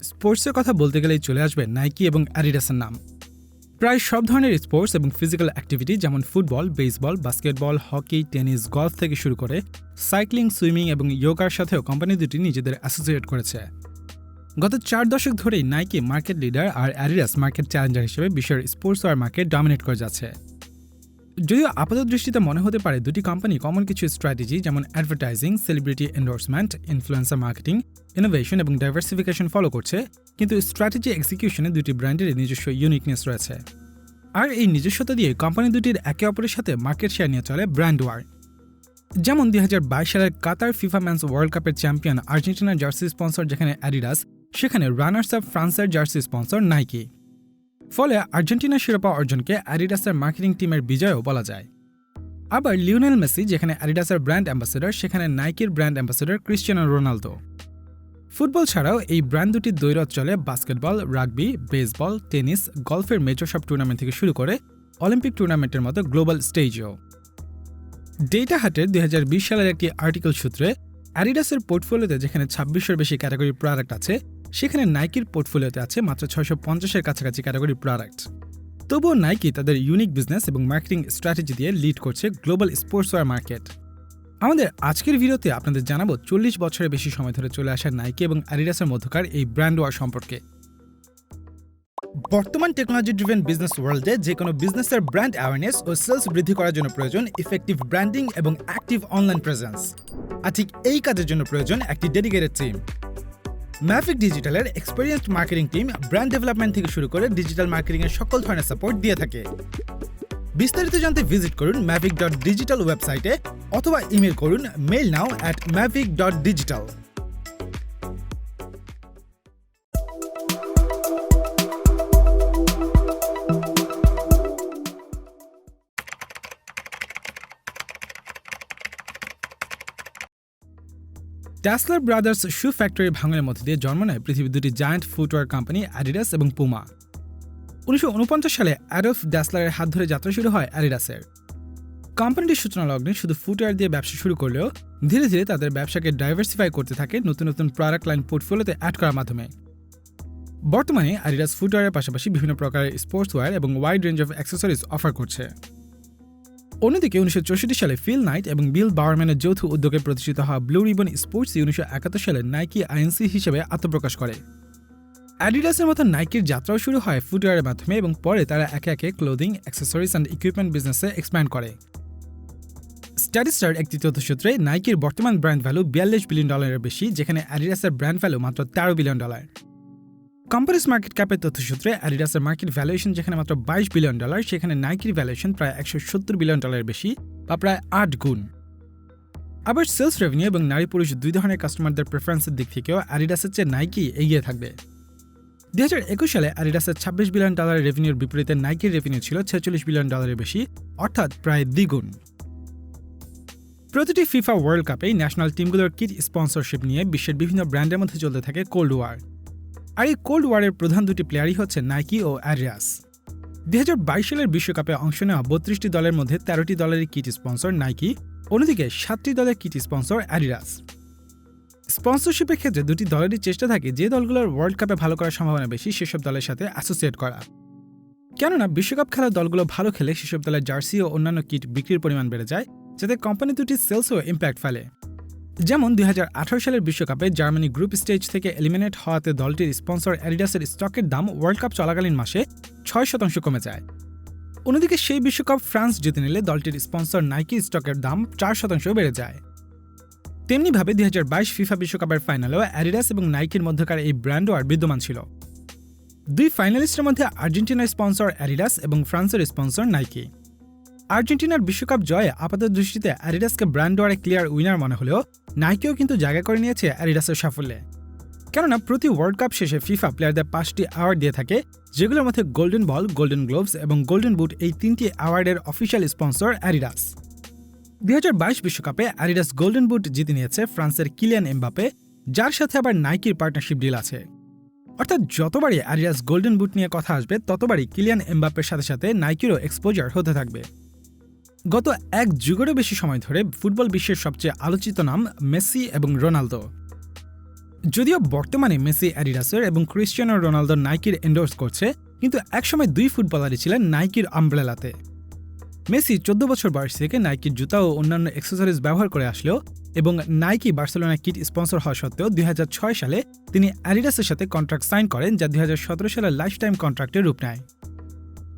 স্পোর্টসের কথা বলতে গেলেই চলে আসবে নাইকি এবং অ্যাডিডাসের নাম। প্রায় সব ধরনের স্পোর্টস এবং ফিজিক্যাল অ্যাক্টিভিটি যেমন football, baseball, basketball, hockey, tennis, golf থেকে শুরু করে সাইক্লিং, সুইমিং এবং যোগার সাথেও কোম্পানি দুটি নিজেদের অ্যাসোসিয়েট করেছে। গত 4 দশক ধরেই নাইকি মার্কেট লিডার আর অ্যাডিডাস মার্কেট চ্যালেঞ্জার হিসেবে বিশ্বের স্পোর্টসওয়্যার মার্কেট ডমিনেট করে যাচ্ছে। যদিও আপাতত দৃষ্টিতে মনে হতে পারে দুটি কোম্পানি কমন কিছু স্ট্র্যাটেজি যেমন advertising, celebrity endorsement, influencer marketing, innovation এবং ডাইভার্সিফিকেশন ফলো করছে, কিন্তু স্ট্র্যাটেজি এক্সিকিউশনে দুটি ব্র্যান্ডের নিজস্ব ইউনিকনেস রয়েছে। আর এই নিজস্বতা দিয়ে কোম্পানি দুটির একে অপরের সাথে মার্কেট শেয়ার নিয়ে চলে ব্র্যান্ড ওয়ার। যেমন 2022 সালের কাতার ফিফা ম্যানস ওয়ার্ল্ড কাপের চ্যাম্পিয়ন আর্জেন্টিনার জার্সি স্পন্সর যেখানে অ্যাডিডাস, সেখানে রানার্স আপ ফ্রান্সের জার্সি স্পন্সর নাইকি। ফলে আর্জেন্টিনার শিরোপা অর্জনকে অ্যাডিডাসের মার্কেটিং টিমের বিজয়ও বলা যায়। আবার লিওনেল মেসি যেখানে অ্যাডিডাসের ব্র্যান্ড অ্যাম্বাসেডর, সেখানে নাইকির brand ambassador Cristiano Ronaldo. Football ছাড়াও এই ব্র্যান্ড দুটির দ্বৈরথ চলে বাস্কেটবল, রাগবি, বেসবল, টেনিস, গলফের মেজর সব টুর্নামেন্ট থেকে শুরু করে অলিম্পিক টুর্নামেন্টের মতো গ্লোবাল স্টেজেও। ডেটা হাটের 2020 সালের একটি আর্টিকেল সূত্রে অ্যাডিডাসের পোর্টফোলিওতে যেখানে 2600-এর বেশি ক্যাটাগরির প্রোডাক্ট আছে, সেখানে নাইকির পোর্টফোলিওতে আছে মাত্র 650-এর কাছাকাছি ক্যাটাগরির প্রোডাক্ট। তবুও নাইকি তাদের ইউনিক বিজনেস এবং মার্কেটিং স্ট্র্যাটেজি দিয়ে লিড করছে গ্লোবাল স্পোর্টসওয়্যার মার্কেট। আমাদের আজকের ভিডিওতে আপনাদের জানাবো 40 বছরের বেশি সময় ধরে চলে আসা নাইকি এবং অ্যাডিডাসের মধ্যকার এই ব্র্যান্ড ওয়ার সম্পর্কে। বর্তমান টেকনোলজি ড্রিভেন বিজনেস ওয়ার্ল্ডে যে কোনো বিজনেসের ব্র্যান্ড অ্যাওয়ারনেস ও সেলস বৃদ্ধি করার জন্য প্রয়োজন ইফেক্টিভ ব্র্যান্ডিং এবং অ্যাক্টিভ অনলাইন প্রেজেন্স। আর ঠিক এই কাজের জন্য প্রয়োজন একটি ডেডিকেটেড টিম। ম্যাভিক ডিজিটালের experienced marketing team brand development থেকে শুরু করে ডিজিটাল মার্কেটিংয়ের সকল ধরনের সাপোর্ট দিয়ে থাকে। বিস্তারিত জানতে ভিজিট করুন mavic.digital ওয়েবসাইটে অথবা ইমেল করুন mailnow@mavic.digital। ট্যাসলার ব্রাদার্স শু ফ্যাক্টরি ভাঙনের মধ্যে দিয়ে জন্ম নেয় পৃথিবীর দুটি জায়ান্ট ফুটওয়্যার কোম্পানি অ্যাডিডাস এবং পুমা। 1949 সালে অ্যাডলফ ড্যাসলারের হাত ধরে যাত্রা শুরু হয় অ্যাডিডাসের। কোম্পানিটির সূচনা লগ্নে শুধু ফুটওয়্যার দিয়ে ব্যবসা শুরু করলেও ধীরে ধীরে তাদের ব্যবসাকে ডাইভার্সিফাই করতে থাকে নতুন নতুন প্রোডাক্ট লাইন পোর্টফোলিওতে অ্যাড করার মাধ্যমে। বর্তমানে অ্যাডিডাস ফুটওয়্যারের পাশাপাশি বিভিন্ন প্রকারের স্পোর্টসওয়্যার এবং wide range of accessories offer করছে। অন্যদিকে 1964 সালে ফিল নাইট এবং বিল বাওয়ারম্যানের যৌথ উদ্যোগে প্রতিষ্ঠিত হওয়া ব্লু রিবন স্পোর্টস 1971 সালে নাইকি আইএনসি হিসেবে আত্মপ্রকাশ করে। অ্যাডিডাসের মতো নাইকির যাত্রাও শুরু হয় ফুটওয়্যারের মাধ্যমে এবং পরে তারা একে একে ক্লোদিং, অ্যাক্সেসরিজ অ্যান্ড ইকুইপমেন্ট বিজনেসে এক্সপ্যান্ড করে। স্ট্যাটিস্টার একটি তথ্যসূত্রে নাইকির বর্তমান ব্র্যান্ড ভ্যালু $42 বিলিয়ন বেশি, যেখানে অ্যাডিডাসের ব্র্যান্ড ভ্যালু মাত্র $13 বিলিয়ন। কোম্পানিস মার্কেট ক্যাপের তথ্যসূত্রে অ্যাডিডাসের মার্কেট ভ্যালুয়েশন যেখানে মাত্র $22 বিলিয়ন, সেখানে নাইকির ভ্যালুয়েশন প্রায় $170 বিলিয়ন বেশি বা প্রায় 8 গুণ। আবার সেলস রেভিনিউ এবং নারী পুরুষ দুই ধরনের কাস্টমারদের প্রেফারেন্সের দিক থেকেও অ্যাডিডাসের চেয়ে নাইকি এগিয়ে থাকবে। 2021 সালে অ্যাডিডাসের $26 বিলিয়ন রেভিনিউর বিপরীতে নাইকির রেভিনিউ ছিল $46 বিলিয়ন বেশি, অর্থাৎ প্রায় দ্বিগুণ। প্রতিটি ফিফা ওয়ার্ল্ড কাপে ন্যাশনাল টিমগুলোর কিট স্পন্সরশিপ নিয়ে বিশ্বের বিভিন্ন ব্র্যান্ডের মধ্যে চলতে থাকে কোল্ড ওয়ার। আর এই কোল্ড ওয়ারের প্রধান দুটি প্লেয়ারই হচ্ছে নাইকি ও অ্যাডিডাস। 2022 সালের বিশ্বকাপে অংশ নেওয়া 32টি দলের মধ্যে 13টি দলেরই কিট স্পন্সর নাইকি, অন্যদিকে 7টি দলের কিট স্পন্সর অ্যাডিডাস। স্পন্সরশিপের ক্ষেত্রে দুটি দলেরই চেষ্টা থাকে যে দলগুলোর ওয়ার্ল্ড কাপে ভালো করার সম্ভাবনা বেশি সেসব দলের সাথে অ্যাসোসিয়েট করা। কেননা বিশ্বকাপ খেলার দলগুলো ভালো খেলে সেসব দলের জার্সি ও অন্যান্য কিট বিক্রির পরিমাণ বেড়ে যায়, যাতে কোম্পানি দুটির সেলসও ইম্প্যাক্ট ফেলে। যেমন 2018 সালের বিশ্বকাপে জার্মানি গ্রুপ স্টেজ থেকে এলিমিনেট হওয়াতে দলটির স্পন্সর অ্যাডিডাসের স্টকের দাম ওয়ার্ল্ড কাপ চলাকালীন মাসে 6% কমে যায়। অন্যদিকে সেই বিশ্বকাপ ফ্রান্স জিতে নিলে দলটির স্পন্সর নাইকি স্টকের দাম 4% বেড়ে যায়। তেমনিভাবে 2022 ফিফা বিশ্বকাপের ফাইনালেও অ্যাডিডাস এবং নাইকির মধ্যকার এই ব্র্যান্ড ওয়ার বিদ্যমান ছিল। দুই ফাইনালিস্টের মধ্যে আর্জেন্টিনার স্পন্সর অ্যাডিডাস এবং ফ্রান্সের স্পন্সর নাইকি। আর্জেন্টিনার বিশ্বকাপ জয়ে আপাতত দৃষ্টিতে অ্যাডিডাসকে ব্র্যান্ড ওয়ারে ক্লিয়ার উইনার মনে হলেও নাইকিও কিন্তু জায়গা করে নিয়েছে অ্যাডিডাসের সাফল্যে। কেননা প্রতি ওয়ার্ল্ড কাপ শেষে ফিফা প্লেয়ারদের 5টি অ্যাওয়ার্ড দিয়ে থাকে, যেগুলোর মধ্যে গোল্ডেন বল, গোল্ডেন গ্লোভস এবং গোল্ডেন বুট এই 3টি অ্যাওয়ার্ডের অফিসিয়াল স্পন্সর অ্যাডিডাস। 2022 বিশ্বকাপে অ্যাডিডাস গোল্ডেন বুট জিতে নিয়েছে ফ্রান্সের কিলিয়ান এমবাপে, যার সাথে আবার নাইকির পার্টনারশিপ ডিল আছে। অর্থাৎ যতবারই অ্যাডিডাস গোল্ডেন বুট নিয়ে কথা আসবে ততবারই কিলিয়ান এমবাপ্পের সাথে সাথে নাইকিরও এক্সপোজার হতে থাকবে। গত 1 যুগেরও বেশি সময় ধরে ফুটবল বিশ্বের সবচেয়ে আলোচিত নাম মেসি এবং রোনালদো। যদিও বর্তমানে মেসি অ্যাডিডাসের এবং ক্রিস্টিয়ানো রোনালদো নাইকির এন্ডোর্স করছে, কিন্তু একসময় দুই ফুটবলারই ছিলেন নাইকির আমব্রেলাতে। মেসি 14 বছর বয়স থেকে নাইকির জুতা ও অন্যান্য অ্যাক্সেসরিজ ব্যবহার করে আসলেও এবং নাইকি বার্সেলোনা কিট স্পন্সর হওয়া সত্ত্বেও 2006 সালে তিনি অ্যাডিডাসের সাথে কন্ট্রাক্ট সাইন করেন, যা 2017 সালে লাইফ টাইম কন্ট্রাক্টের রূপ নেয়।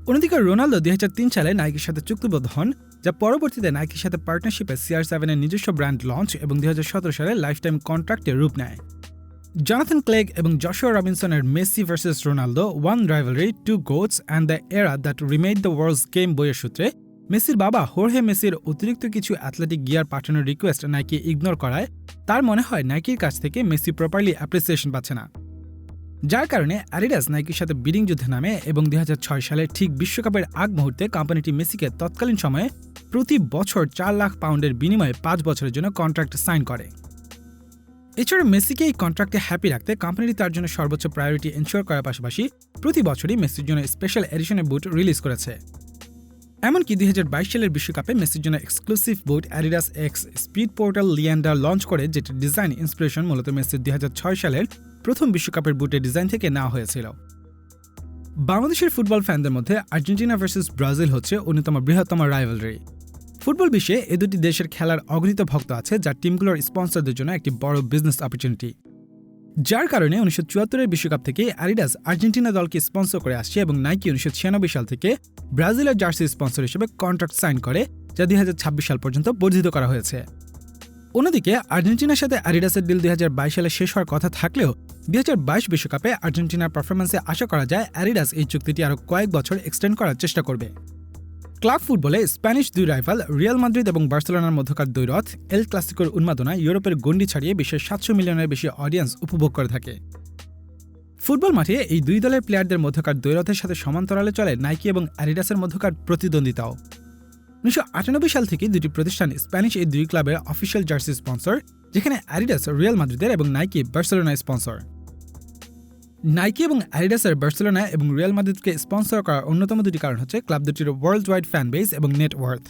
অন্যদিকে রোনালদো 2003 সালে নাইকির সাথে চুক্তিবদ্ধ হন, যা পরবর্তীতে নাইকির সাথে পার্টনারশিপে CR7 এর নিজস্ব ব্র্যান্ড লঞ্চ এবং 2017 সালে লাইফ টাইম কন্ট্রাক্টের রূপ নেয়। জনাথন ক্লেগ এবং জশুয়া রবিনসনের Messi versus Ronaldo one rivalry, two goats and the era that remade the world's game বইয়ের সূত্রে মেসির বাবা হোর্হে মেসির অতিরিক্ত কিছু অ্যাথলেটিক গিয়ার পাঠানোর রিকোয়েস্ট নাইকি ইগনোর করায় তার মনে হয় নাইকির কাছ থেকে মেসি প্রপারলি অ্যাপ্রিসিয়েশন পাচ্ছে না, যার কারণে অ্যাডিডাস নাইকির সাথে বিডিং যুদ্ধে নামে এবং 2006 সালে ঠিক বিশ্বকাপের আগ মুহূর্তে কোম্পানিটি মেসিকে তৎকালীন সময়ে প্রতি বছর 4 লাখ পাউন্ডের বিনিময়ে 5 বছরের জন্য কন্ট্রাক্ট সাইন করে। এছাড়া মেসিকে এই কন্ট্রাক্টে হ্যাপি রাখতে কোম্পানিটি তার জন্য সর্বোচ্চ প্রায়োরিটি এনশিওর করার পাশাপাশি প্রতি বছরই মেসির জন্য স্পেশাল এডিশনের বুট রিলিজ করেছে। এমনকি 2022 সালের বিশ্বকাপে মেসির জন্য exclusive boot Adidas X Speedportal Leyenda launch করে, যেটির ডিজাইন ইন্সপিরেশন মূলত মেসির 2006 সালের প্রথম বিশ্বকাপের বুটের ডিজাইন থেকে নেওয়া হয়েছিল। বাংলাদেশের ফুটবল ফ্যানদের মধ্যে আর্জেন্টিনা ভার্সেস ব্রাজিল হচ্ছে অন্যতম বৃহত্তম রাইভালরি। ফুটবল বিশ্বে এ দুটি দেশের খেলার অগণিত ভক্ত আছে, যা টিমগুলোর স্পন্সরদের জন্য একটি বড় বিজনেস অপরচুনিটি। যার কারণে 1974 বিশ্বকাপ থেকে অ্যাডিডাস আর্জেন্টিনা দলকে স্পন্সর করে আসছে এবং নাইকি 1996 সাল থেকে ব্রাজিলের জার্সি স্পন্সর হিসেবে কন্ট্রাক্ট সাইন করে, যা 2026 সাল পর্যন্ত বর্ধিত করা হয়েছে। অন্যদিকে আর্জেন্টিনার সাথে অ্যাডিডাসের ডিল 2022 সালে শেষ হওয়ার কথা থাকলেও 2022 বিশ্বকাপে আর্জেন্টিনার পারফরম্যান্সে আশা করা যায় অ্যাডিডাস এই চুক্তিটি আরও কয়েক বছর এক্সটেন্ড করার চেষ্টা করবে। ক্লাব ফুটবলে স্প্যানিশ দুই রাইভাল রিয়াল মাদ্রিদ এবং বার্সেলোনার মধ্যকার দ্বৈরথ এল ক্লাসিকোর উন্মাদনা ইউরোপের গণ্ডি ছাড়িয়ে বিশ্বের 700 মিলিয়নের বেশি অডিয়েন্স উপভোগ করে থাকে। ফুটবল মাঠে এই দুই দলের প্লেয়ারদের মধ্যকার দ্বৈরথের সাথে সমান্তরালে চলে নাইকি এবং অ্যাডিডাসের মধ্যকার প্রতিদ্বন্দ্বিতাও। 1998 সাল থেকে দুটি প্রতিষ্ঠান স্প্যানিশ এই দুই ক্লাবের অফিসিয়াল জার্সি স্পন্সর, যেখানে অ্যাডিডাস রিয়াল মাদ্রিদের এবং নাইকি বার্সেলোনার স্পন্সর। নাইকি এবং অ্যাডিডাসের বার্সেলোনা এবং রিয়াল মাদ্রিদকে স্পন্সর করার অন্যতম দুটি কারণ হচ্ছে ক্লাব দুটির ওয়ার্ল্ড ওয়াইড ফ্যান বেস এবং নেটওয়ার্থ।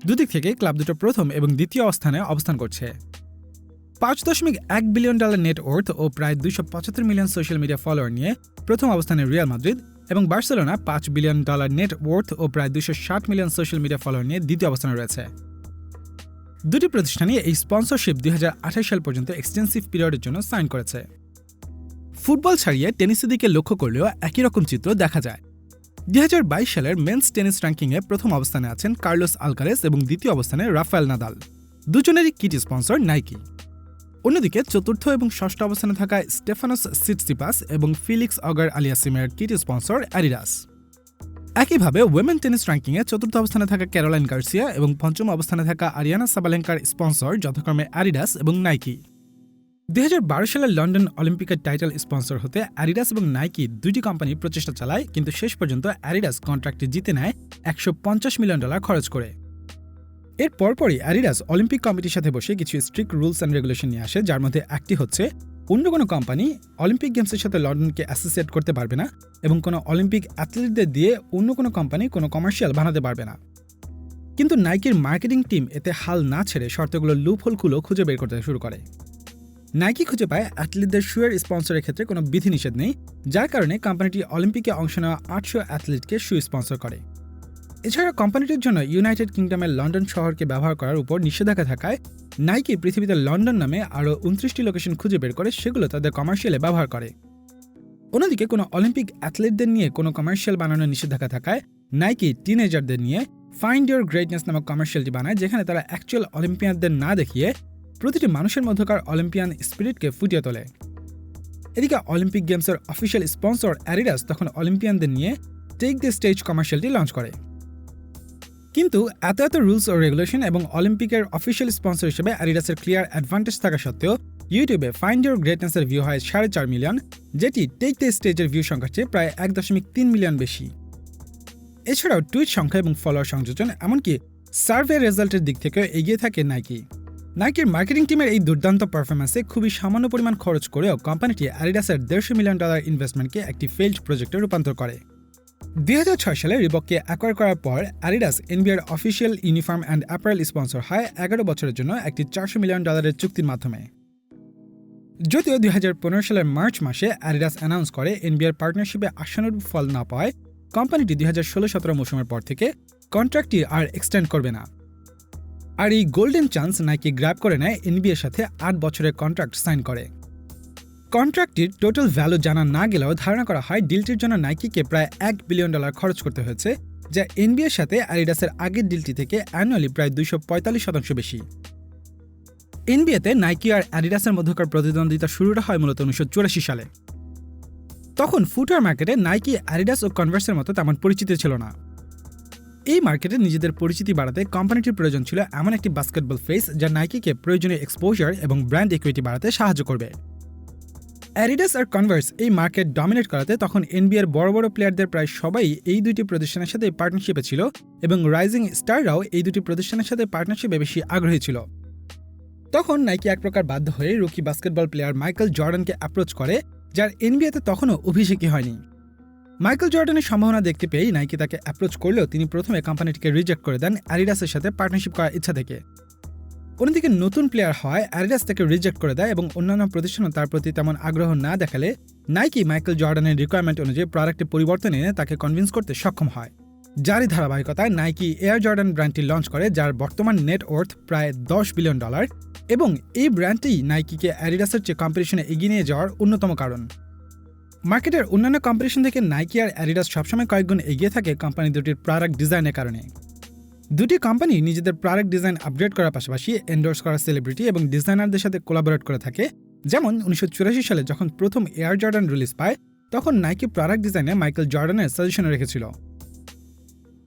দুদিক থেকে ক্লাব দুটো প্রথম এবং দ্বিতীয় অবস্থানে অবস্থান করছে। $5.1 বিলিয়ন নেটওয়ার্থ ও প্রায় 275 মিলিয়ন সোশ্যাল মিডিয়া ফলোয়ার নিয়ে প্রথম অবস্থানে রিয়াল মাদ্রিদ এবং বার্সেলোনা $5 বিলিয়ন নেটওয়ার্থ ও প্রায় 260 মিলিয়ন সোশ্যাল মিডিয়া ফলোয়ার নিয়ে দ্বিতীয় অবস্থানে রয়েছে। দুটি প্রতিষ্ঠানই এই স্পন্সরশিপ 2028 সাল পর্যন্ত এক্সটেন্সিভ পিরিয়ডের জন্য সাইন করেছে। ফুটবল ছাড়িয়ে টেনিসের দিকে লক্ষ্য করলেও একই রকম চিত্র দেখা যায়। 2022 সালের মেন্স টেনিস র্যাঙ্কিংয়ে প্রথম অবস্থানে আছেন কার্লোস আলকারেস এবং দ্বিতীয় অবস্থানে রাফায়েল নাদাল, দুজনেরই কিট স্পন্সর নাইকি। অন্যদিকে চতুর্থ এবং ষষ্ঠ অবস্থানে থাকা স্টেফানোস সিটসিপাস এবং ফিলিক্স অগার আলিয়াসিমের কিট স্পন্সর অ্যাডিডাস। একইভাবে ওয়েমেন টেনিস র্যাঙ্কিংয়ে চতুর্থ অবস্থানে থাকা ক্যারোলাইন গার্সিয়া এবং পঞ্চম অবস্থানে থাকা আরিয়ানা সাবালেঙ্কার স্পন্সর যথাক্রমে অ্যাডিডাস এবং নাইকি। 2012 সালের লন্ডন অলিম্পিকের টাইটেল স্পন্সর হতে অ্যাডিডাস এবং নাইকি দুটি কোম্পানি প্রচেষ্টা চালায়, কিন্তু শেষ পর্যন্ত অ্যাডিডাস কন্ট্রাক্টটি জিতে নেয় $150 মিলিয়ন খরচ করে। এর পরপরই অ্যাডিডাস অলিম্পিক কমিটির সাথে বসে কিছু স্ট্রিক্ট রুলস অ্যান্ড রেগুলেশন নিয়ে আসে, যার মধ্যে একটি হচ্ছে অন্য কোনো কোম্পানি অলিম্পিক গেমসের সাথে লন্ডনকে অ্যাসোসিয়েট করতে পারবে না এবং কোনো অলিম্পিক অ্যাথলিটদের দিয়ে অন্য কোনো কোম্পানি কোনো কমার্শিয়াল বানাতে পারবে না। কিন্তু নাইকির মার্কেটিং টিম এতে হাল না ছেড়ে শর্তগুলো লুপহোলগুলো খুঁজে বের করতে শুরু করে। নাইকি খুঁজে পায় অ্যাথলিটদের শুয়ের স্পন্সরের ক্ষেত্রে কোনো বিধিনিষেধ নেই, যার কারণে কোম্পানিটি অলিম্পিকে অংশ নেওয়া 800 অ্যাথলিটকে শু স্পন্সর করে। এছাড়া কোম্পানিটির জন্য ইউনাইটেড কিংডমের লন্ডন শহরকে ব্যবহার করার উপর নিষেধাজ্ঞা থাকায় নাইকি পৃথিবীতে লন্ডন নামে আরও 29টি লোকেশন খুঁজে বের করে সেগুলো তাদের কমার্শিয়ালে ব্যবহার করে। অন্যদিকে কোনো অলিম্পিক অ্যাথলিটদের নিয়ে কোনো কমার্শিয়াল বানানোর নিষেধাজ্ঞা থাকায় নাইকি টিনেজারদের নিয়ে ফাইন্ড ইউর গ্রেটনেস নামক কমার্শিয়ালটি বানায়, যেখানে তারা অ্যাকচুয়াল অলিম্পিয়ানদের না দেখিয়ে প্রতিটি মানুষের মধ্যকার অলিম্পিয়ান স্পিরিটকে ফুটিয়ে তোলে। এদিকে অলিম্পিক গেমসের অফিসিয়াল স্পন্সর অ্যাডিডাস তখন অলিম্পিয়ানদের নিয়ে টেক দ্য স্টেজ কমার্শিয়ালটি লঞ্চ করে। কিন্তু এত রুলস ও রেগুলেশন এবং অলিম্পিকের অফিসিয়াল স্পন্সর হিসেবে অ্যাডিডাসের ক্লিয়ার অ্যাডভান্টেজ থাকা সত্ত্বেও ইউটিউবে ফাইন্ড ইউর গ্রেটনেসের ভিউ হয় 4.5 মিলিয়ন, যেটি টেক দ্য স্টেজের ভিউ সংখ্যার চেয়ে প্রায় 1.3 মিলিয়ন বেশি। এছাড়াও টুইট সংখ্যা এবং ফলোয়ার সংযোজন এমনকি সার্ভে রেজাল্টের দিক থেকেও এগিয়ে থাকে নাইকি। নাইকির মার্কেটিং টিমের এই দুর্দান্ত পারফরম্যান্সে খুবই সামান্য পরিমাণ খরচ করেও কোম্পানিটি অ্যাডিডাসের $150 মিলিয়ন ইনভেস্টমেন্টকে একটি ফেইল্ড প্রজেক্টে রূপান্তর করে। 2006 সালে রিবককে অ্যাকোয়ার করার পর Adidas NBR official uniform and apparel sponsor হয় 11 বছরের জন্য একটি $400 মিলিয়ন চুক্তির মাধ্যমে। যদিও 2015 সালের মার্চ মাসে অ্যাডিডাস অ্যানাউন্স করে এনবিআর পার্টনারশিপে আশানুরূপ ফল না পাওয়ায় কোম্পানিটি 2016-17 মৌসুমের পর থেকে কন্ট্রাক্টটি আর এক্সটেন্ড করবে না। আর এই গোল্ডেন চান্স নাইকি গ্র্যাব করে নেয় এনবিএর সাথে 8 বছরের কন্ট্রাক্ট সাইন করে। কন্ট্রাক্টটির টোটাল ভ্যালু জানা না গেলেও ধারণা করা হয় ডিলটির জন্য নাইকিকে প্রায় $1 বিলিয়ন খরচ করতে হয়েছে, যা এনবিএর সাথে অ্যাডিডাসের আগের ডিলটি থেকে অ্যানুয়ালি প্রায় 245% বেশি। এনবিএতে নাইকি আর অ্যাডিডাসের মধ্যকার প্রতিদ্বন্দ্বিতা শুরুটা হয় মূলত 1984 সালে। তখন ফুটওয়্যার মার্কেটে নাইকি, অ্যাডিডাস ও কনভার্সের মতো তেমন পরিচিতি ছিল না। এই মার্কেটে নিজেদের পরিচিতি বাড়াতে কোম্পানিটির প্রয়োজন ছিল এমন একটি বাস্কেটবল ফেস যা নাইকিকে প্রয়োজনীয় এক্সপোজার এবং ব্র্যান্ড ইকুইটি বাড়াতে সাহায্য করবে। অ্যাডিডাস আর কনভার্স এই মার্কেট ডমিনেট করাতে তখন এনবিএর বড় বড় প্লেয়ারদের প্রায় সবাই এই দুটি প্রতিষ্ঠানের সাথে পার্টনারশিপে ছিল এবং রাইজিং স্টাররাও এই দুটি প্রতিষ্ঠানের সাথে পার্টনারশিপে বেশি আগ্রহী ছিল। তখন নাইকি এক প্রকার বাধ্য হয়ে রুকি বাস্কেটবল প্লেয়ার মাইকেল জর্ডানকে অ্যাপ্রোচ করে, যার এনবিএতে তখনও অভিষেকই হয়নি। মাইকেল জর্ডানের সম্ভাবনা দেখতে পেয়েই নাইকি তাকে অ্যাপ্রোচ করলেও তিনি প্রথমে কোম্পানিটিকে রিজেক্ট করে দেন অ্যাডিডাসের সাথে পার্টনারশিপ করার ইচ্ছা থেকে। অন্যদিকে নতুন প্লেয়ার হয় অ্যাডিডাস তাকে রিজেক্ট করে দেয় এবং অন্যান্য প্রতিষ্ঠানও তার প্রতি তেমন আগ্রহ না দেখালে নাইকি মাইকেল জর্ডানের রিকোয়ারমেন্ট অনুযায়ী প্রোডাক্টে পরিবর্তন এনে তাকে কনভিন্স করতে সক্ষম হয়। যারই ধারাবাহিকতায় নাইকি এয়ার জর্ডান ব্র্যান্ডটি লঞ্চ করে, যার বর্তমান নেট ওয়ার্থ প্রায় $10 বিলিয়ন, এবং এই ব্র্যান্ডটি নাইকিকে অ্যাডিডাসের চেয়ে কম্পিটিশনে এগিয়ে নিয়ে যাওয়ার অন্যতম কারণ। মার্কেটের অন্যান্য কম্পিটিশন থেকে নাইকি আর অ্যাডিডাস সবসময় কয়েকগুণ এগিয়ে থাকে কোম্পানি দুটির প্রোডাক্ট ডিজাইনের কারণে। দুটি কোম্পানি নিজেদের প্রোডাক্ট ডিজাইন আপডেট করার পাশাপাশি এন্ডোর্স করা সেলিব্রিটি এবং ডিজাইনারদের সাথে কোলাবোরেট করে থাকে। যেমন 1984 সালে যখন প্রথম এয়ার জর্ডান রিলিজ পায়, তখন নাইকি প্রোডাক্ট ডিজাইনে মাইকেল জর্ডানের সাজেশনে রেখেছিল।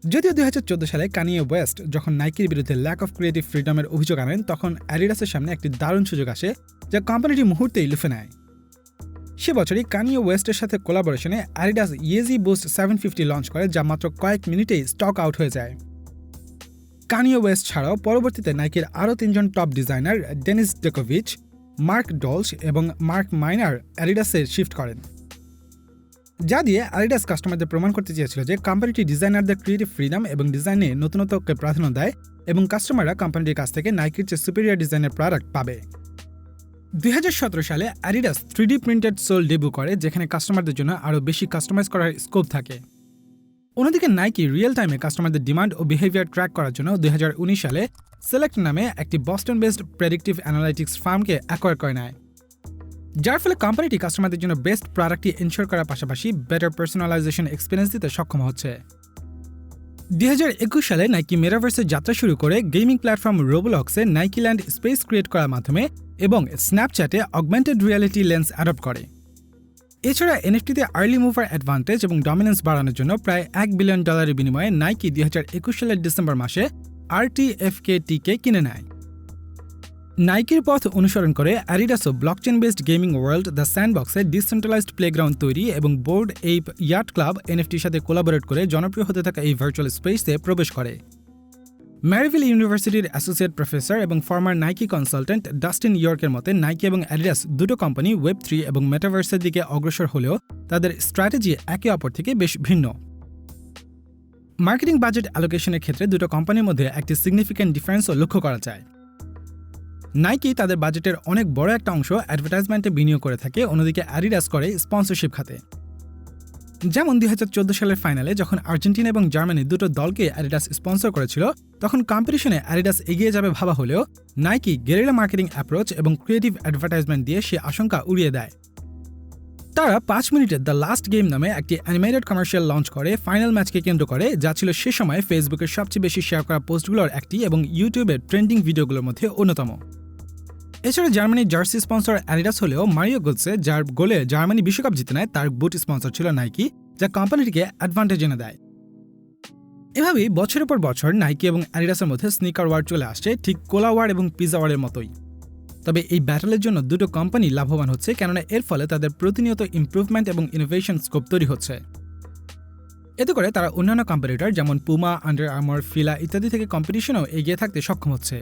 যদিও 2014 সালে কানিয়ে ওয়েস্ট যখন নাইকির বিরুদ্ধে ল্যাক অফ ক্রিয়েটিভ ফ্রিডমের অভিযোগ আনেন, তখন অ্যাডিডাসের সামনে একটি দারুণ সুযোগ আসে যা কোম্পানিটি মুহূর্তেই লুফে নেয়। সে বছরই কানিয়ে ওয়েস্টের সাথে কোলাবোরেশনে অ্যাডিডাস ইয়েজি বুস্ট 750 লঞ্চ করে, যা মাত্র কয়েক মিনিটেই স্টক আউট হয়ে যায়। কানিয়ে ওয়েস্ট ছাড়াও পরবর্তীতে নাইকির আরও 3 জন top designer Dennis Dekovic, Marc Dolce এবং মার্ক মাইনার অ্যাডিডাসে শিফট করেন, যা দিয়ে অ্যাডিডাস কাস্টমারদের প্রমাণ করতে চেয়েছিল যে কোম্পানিটি ডিজাইনারদের ক্রিয়েটিভ ফ্রিডম এবং ডিজাইনে নতুনত্বকে প্রাধান্য দেয় এবং কাস্টমাররা কোম্পানিটির কাছ থেকে নাইকির চেয়ে সুপিরিয়র ডিজাইনের প্রোডাক্ট পাবে। 2017 সালে Adidas 3D printed soul debut করে, যেখানে কাস্টমারদের জন্য আরও বেশি কাস্টমাইজ করার স্কোপ থাকে। অন্যদিকে নাইকি রিয়েল টাইমে কাস্টমারদের ডিমান্ড ও বিহেভিয়ার ট্র্যাক করার জন্য 2019 সালে সিলেক্ট নামে একটি বস্টন বেসড প্রেডিক্টিভ অ্যানালাইটিক্স ফার্মকে অ্যাকোয়ার করে নেয়, যার ফলে কোম্পানিটি কাস্টমারদের জন্য বেস্ট প্রোডাক্টটি এনশিওর করার পাশাপাশি বেটার পার্সোনালাইজেশন এক্সপিরিয়েন্স দিতে সক্ষম হচ্ছে। 2021 সালে নাইকি মেটাভার্সের যাত্রা শুরু করে গেমিং প্ল্যাটফর্ম রোবলক্সে নাইকি ল্যান্ড স্পেস ক্রিয়েট করার মাধ্যমে এবং স্ন্যাপচ্যাটে অগমেন্টেড রিয়ালিটি লেন্স অ্যাডপ্ট করে। এছাড়া এনএফটিতে আর্লি মুভার অ্যাডভান্টেজ এবং ডমিনেন্স বাড়ানোর জন্য প্রায় $1 বিলিয়ন বিনিময়ে নাইকি 2021 সালের ডিসেম্বর মাসে RTFKT-কে কিনে নেয়। নাইকির পথ অনুসরণ করে অ্যাডিডাসও blockchain based gaming world the স্যান্ডবক্সে ডিসেন্ট্রালাইজড প্লেগ্রাউন্ড তৈরি এবং বোর্ড এইপ ইয়াট ক্লাব এনএফটির সাথে কোলাবোরেট করে জনপ্রিয় হতে থাকা এই ভার্চুয়াল স্পেসে প্রবেশ করে। ম্যারিভিল ইউনিভার্সিটির অ্যাসোসিয়েট প্রফেসর এবং ফর্মার নাইকি কনসালটেন্ট ডাস্টিন ইয়র্কের মতে নাইকি এবং অ্যাডিডাস দুটো কোম্পানি ওয়েব3 এবং মেটাভার্সের দিকে অগ্রসর হলেও তাদের স্ট্র্যাটেজি একে অপর থেকে বেশ ভিন্ন। মার্কেটিং বাজেট অ্যালোকেশনের ক্ষেত্রে দুটো কোম্পানির মধ্যে একটি সিগনিফিক্যান্ট ডিফারেন্সও লক্ষ্য করা যায়। নাইকি তাদের বাজেটের অনেক বড় একটা অংশ অ্যাডভার্টাইজমেন্টে বিনিয়োগ করে থাকে, অন্যদিকে অ্যাডিডাস করে স্পন্সরশিপ খাতে। যেমন 2014 সালের ফাইনালে যখন আর্জেন্টিনা এবং জার্মানি দুটো দলকে অ্যাডিডাস স্পন্সর করেছিল, তখন কম্পিটিশনে অ্যাডিডাস এগিয়ে যাবে ভাবা হলেও নাইকি গেরিলা মার্কেটিং অ্যাপ্রোচ এবং ক্রিয়েটিভ অ্যাডভার্টাইজমেন্ট দিয়ে সে আশঙ্কা উড়িয়ে দেয়। তারা 5 মিনিটের দ্য লাস্ট গেম নামে একটি অ্যানিমেটেড কমার্শিয়াল লঞ্চ করে ফাইনাল ম্যাচকে কেন্দ্র করে, যা ছিল সে সময় ফেসবুকের সবচেয়ে বেশি শেয়ার করা পোস্টগুলোর একটি এবং ইউটিউবের ট্রেন্ডিং ভিডিওগুলোর মধ্যে অন্যতম। এছাড়া জার্মানির জার্সি স্পন্সর অ্যাডিডাস হলেও মারিও গোলসে যার গোলে জার্মানি বিশ্বকাপ জিতে নেয়, তার বুট স্পন্সর ছিল নাইকি, যা কোম্পানিটিকে অ্যাডভান্টেজ এনে দেয়। এভাবেই বছরের পর বছর নাইকি এবং অ্যাডিডাসের মধ্যে স্নিকার ওয়ার চলে আসছে, ঠিক কোলা ওয়ার এবং পিজা ওয়ারের মতোই। তবে এই ব্যাটলের জন্য দুটো কোম্পানি লাভবান হচ্ছে, কেননা এর ফলে তাদের প্রতিনিয়ত ইমপ্রুভমেন্ট এবং ইনোভেশন স্কোপ তৈরি হচ্ছে। এতে করে তারা অন্যান্য কম্পিটিটর যেমন পুমা, আন্ডার আর্মার, ফিলা ইত্যাদি থেকে কম্পিটিশনেও এগিয়ে থাকতে সক্ষম হচ্ছে।